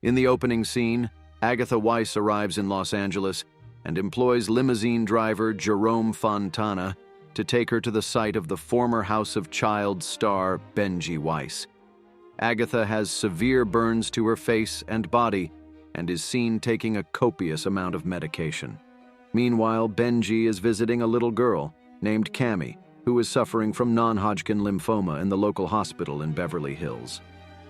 In the opening scene, Agatha Weiss arrives in Los Angeles and employs limousine driver Jerome Fontana to take her to the site of the former House of Child star Benjie Weiss. Agatha has severe burns to her face and body and is seen taking a copious amount of medication. Meanwhile, Benjie is visiting a little girl named Cammie, who is suffering from non-Hodgkin lymphoma in the local hospital in Beverly Hills.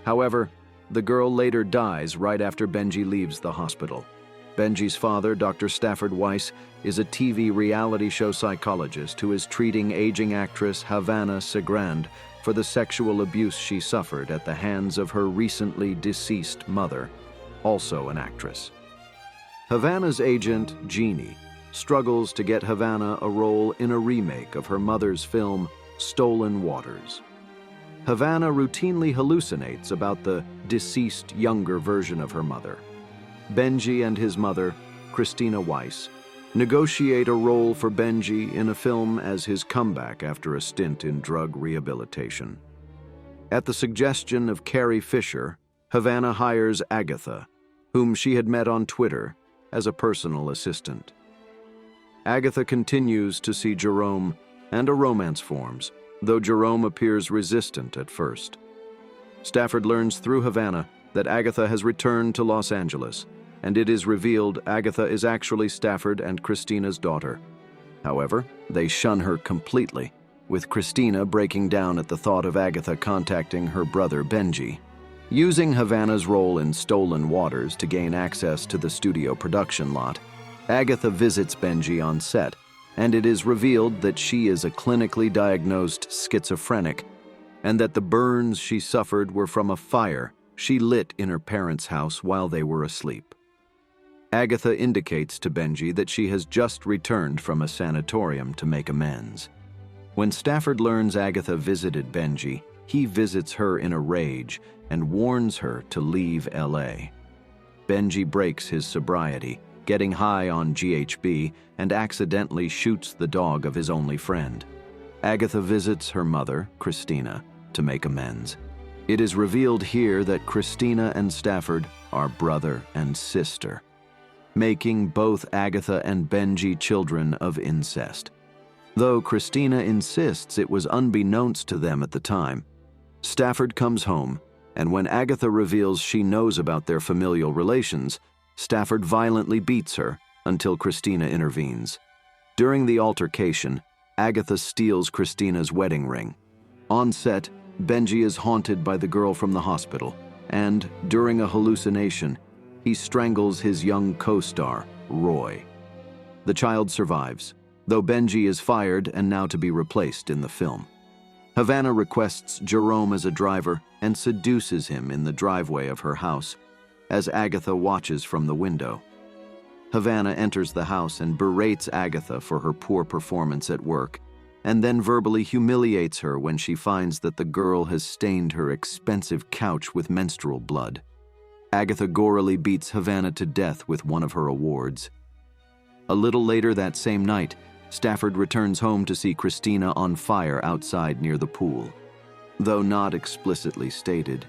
However, the girl later dies right after Benjie leaves the hospital. Benjie's father, Dr. Stafford Weiss, is a TV reality show psychologist who is treating aging actress Havana for the sexual abuse she suffered at the hands of her recently deceased mother, also an actress. Havana's agent, Jeannie, struggles to get Havana a role in a remake of her mother's film, Stolen Waters. Havana routinely hallucinates about the deceased younger version of her mother. Benjie and his mother, Cristina Weiss, negotiate a role for Benjie in a film as his comeback after a stint in drug rehabilitation. At the suggestion of Carrie Fisher, Havana hires Agatha, whom she had met on Twitter, as a personal assistant. Agatha continues to see Jerome, and a romance forms, though Jerome appears resistant at first. Stafford learns through Havana that Agatha has returned to Los Angeles, and it is revealed Agatha is actually Stafford and Cristina's daughter. However, they shun her completely, with Cristina breaking down at the thought of Agatha contacting her brother Benjie. Using Havana's role in Stolen Waters to gain access to the studio production lot, Agatha visits Benjie on set, and it is revealed that she is a clinically diagnosed schizophrenic, and that the burns she suffered were from a fire she lit in her parents' house while they were asleep. Agatha indicates to Benjie that she has just returned from a sanatorium to make amends. When Stafford learns Agatha visited Benjie, he visits her in a rage and warns her to leave LA. Benjie breaks his sobriety, getting high on GHB, and accidentally shoots the dog of his only friend. Agatha visits her mother, Cristina, to make amends. It is revealed here that Cristina and Stafford are brother and sister, making both Agatha and Benjie children of incest. Though Cristina insists it was unbeknownst to them at the time, Stafford comes home, and when Agatha reveals she knows about their familial relations, Stafford violently beats her until Cristina intervenes. During the altercation, Agatha steals Cristina's wedding ring. On set, Benjie is haunted by the girl from the hospital, and, during a hallucination, he strangles his young co-star, Roy. The child survives, though Benjie is fired and now to be replaced in the film. Havana requests Jerome as a driver and seduces him in the driveway of her house, as Agatha watches from the window. Havana enters the house and berates Agatha for her poor performance at work, and then verbally humiliates her when she finds that the girl has stained her expensive couch with menstrual blood. Agatha gorily beats Havana to death with one of her awards. A little later that same night, Stafford returns home to see Cristina on fire outside near the pool. Though not explicitly stated,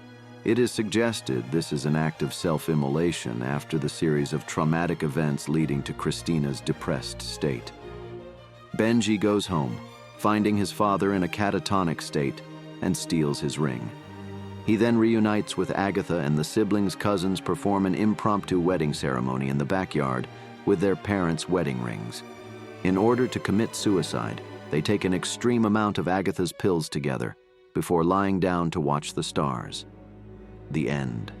it is suggested this is an act of self-immolation after the series of traumatic events leading to Cristina's depressed state. Benjie goes home, finding his father in a catatonic state, and steals his ring. He then reunites with Agatha, and the siblings' cousins perform an impromptu wedding ceremony in the backyard with their parents' wedding rings. In order to commit suicide, they take an extreme amount of Agatha's pills together before lying down to watch the stars. The end.